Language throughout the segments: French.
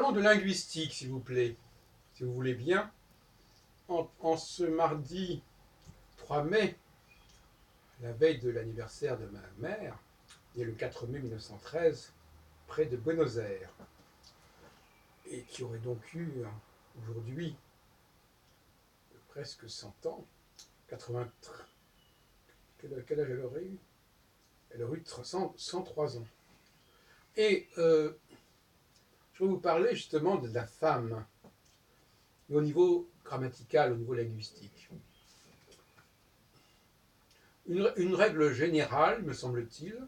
Parlons de linguistique, s'il vous plaît, si vous voulez bien. En ce mardi 3 mai, la veille de l'anniversaire de ma mère, né le 4 mai 1913, près de Buenos Aires, et qui aurait donc eu aujourd'hui presque 100 ans, 80, quel âge elle aurait eu? Elle aurait eu 103 ans. Et je vais vous parler justement de la femme, au niveau grammatical, au niveau linguistique. Une règle générale, me semble-t-il,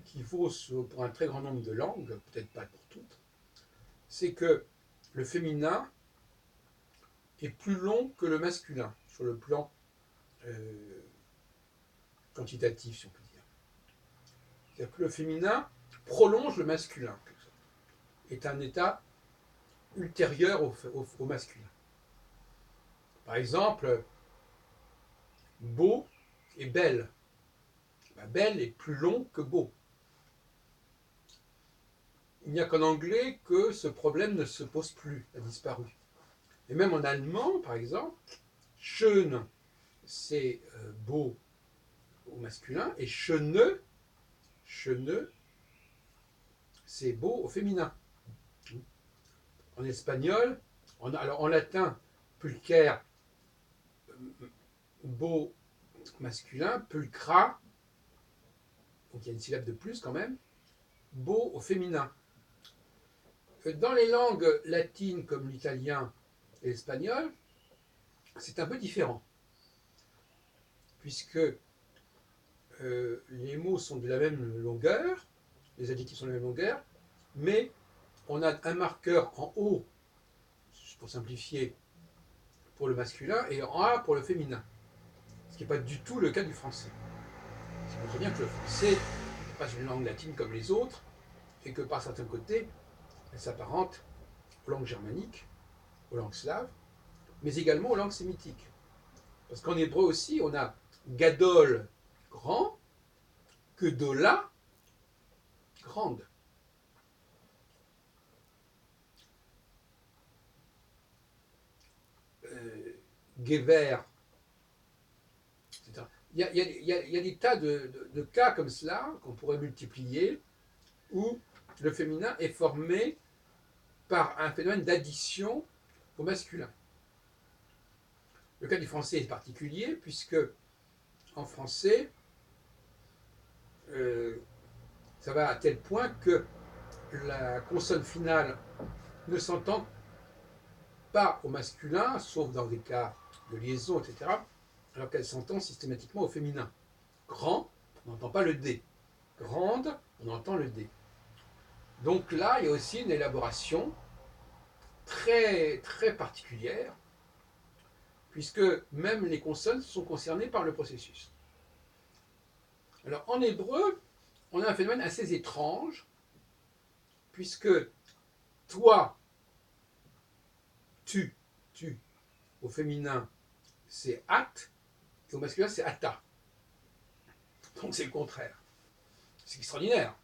qui vaut pour un très grand nombre de langues, peut-être pas pour toutes, c'est que le féminin est plus long que le masculin, sur le plan quantitatif, si on peut dire. C'est-à-dire que le féminin prolonge le masculin, est un état ultérieur au masculin. Par exemple, beau et belle. Belle est plus long que beau. Il n'y a qu'en anglais que ce problème ne se pose plus, a disparu. Et même en allemand, par exemple, schön, c'est beau au masculin, et schöne, c'est beau au féminin. En espagnol, alors en latin, pulcher, beau masculin, pulcra, donc il y a une syllabe de plus quand même, beau au féminin. Dans les langues latines comme l'italien et l'espagnol, c'est un peu différent, puisque les mots sont de la même longueur, les adjectifs sont de la même longueur, mais on a un marqueur en haut, pour simplifier, pour le masculin, et en A pour le féminin. Ce qui n'est pas du tout le cas du français. Ça montre bien que le français n'est pas une langue latine comme les autres, et que par certains côtés, elle s'apparente aux langues germaniques, aux langues slaves, mais également aux langues sémitiques. Parce qu'en hébreu aussi, on a gadol, grand, que dola, grande. Gever, etc. Il y a des tas de cas comme cela qu'on pourrait multiplier où le féminin est formé par un phénomène d'addition au masculin. Le cas du français est particulier puisque en français, ça va à tel point que la consonne finale ne s'entend pas au masculin, sauf dans des cas de liaison, etc., alors qu'elle s'entend systématiquement au féminin. Grand, on n'entend pas le D. Grande, on entend le D. Donc là, il y a aussi une élaboration très, très particulière, puisque même les consonnes sont concernées par le processus. Alors en hébreu, on a un phénomène assez étrange, puisque toi, tu, au féminin, c'est at, et au masculin, c'est ata. Donc c'est le contraire. C'est extraordinaire.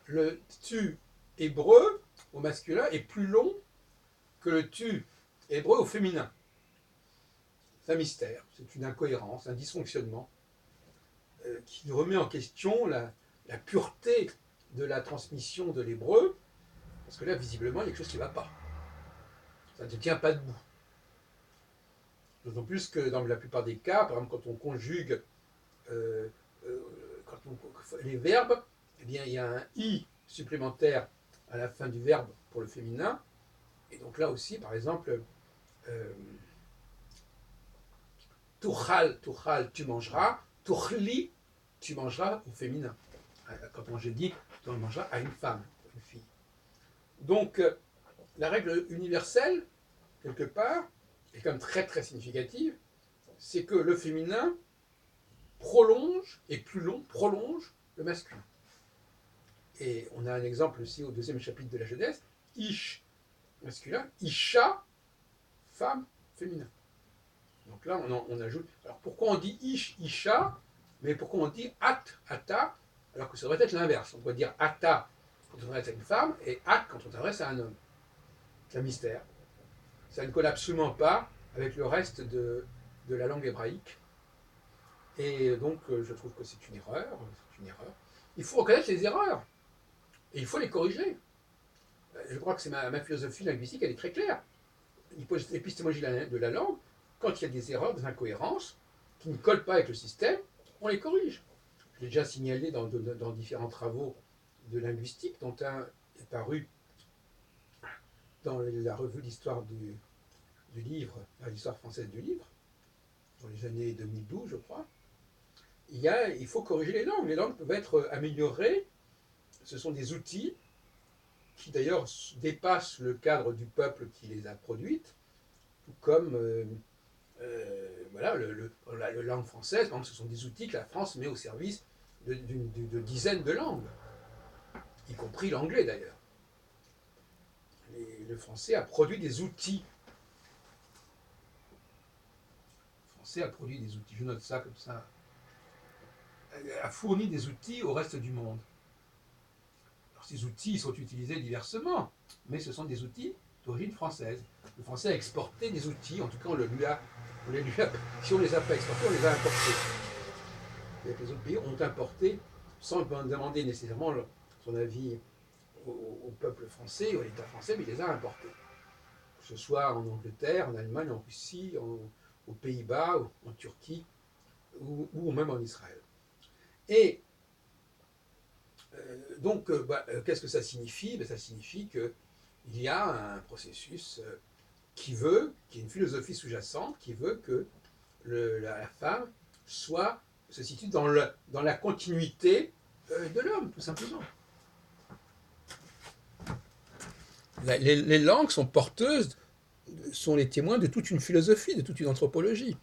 Le tu hébreu au masculin est plus long que le tu hébreu au féminin. C'est un mystère, c'est une incohérence, un dysfonctionnement qui remet en question la pureté de la transmission de l'hébreu, parce que là, visiblement, il y a quelque chose qui ne va pas. Ça ne tient pas debout. D'autant plus que dans la plupart des cas, par exemple, quand on conjugue les verbes, eh bien, il y a un i supplémentaire à la fin du verbe pour le féminin. Et donc là aussi, par exemple, tuchal, tu mangeras, tuchli, tu mangeras au féminin. Quand je dis, tu mangeras à une femme, une fille. Donc, la règle universelle, quelque part, est quand même très très significative, c'est que le féminin prolonge, et plus long, prolonge le masculin. Et on a un exemple aussi au 2e chapitre de la Genèse, ish, masculin, isha, femme, féminin. Donc là, on ajoute. Alors pourquoi on dit ish, isha, mais pourquoi on dit at, ata, alors que ça devrait être l'inverse. On doit dire ata quand on s'adresse à une femme et ak quand on s'adresse à un homme. C'est un mystère. Ça ne colle absolument pas avec le reste de la langue hébraïque. Et donc, je trouve que c'est une erreur. C'est une erreur. Il faut reconnaître les erreurs. Et il faut les corriger. Je crois que c'est ma philosophie linguistique, elle est très claire. L'épistémologie de la langue, quand il y a des erreurs, des incohérences, qui ne collent pas avec le système, on les corrige. Je l'ai déjà signalé dans différents travaux de linguistique, dont un est paru dans la revue d'histoire du livre, l'histoire française du livre, dans les années 2012, je crois. Il faut corriger les langues. Les langues peuvent être améliorées. Ce sont des outils qui d'ailleurs dépassent le cadre du peuple qui les a produites, tout comme voilà, la langue française, par exemple, ce sont des outils que la France met au service de dizaines de langues, y compris l'anglais d'ailleurs. Le français a produit des outils. Le français a produit des outils, je note ça comme ça, a fourni des outils au reste du monde. Alors, ces outils sont utilisés diversement, mais ce sont des outils d'origine française. Le français a exporté des outils, en tout cas si on ne les a pas exportés, on les a importés. Les autres pays ont importé, sans demander nécessairement son avis au peuple français, ou à l'État français, mais il les a importés. Que ce soit en Angleterre, en Allemagne, en Russie, aux Pays-Bas, en Turquie, ou même en Israël. Et donc, qu'est-ce que ça signifie? Ça signifie qu'il y a un processus qui est une philosophie sous-jacente, qui veut que la femme se situe dans la continuité de l'homme, tout simplement. Les langues sont porteuses, sont les témoins de toute une philosophie, de toute une anthropologie.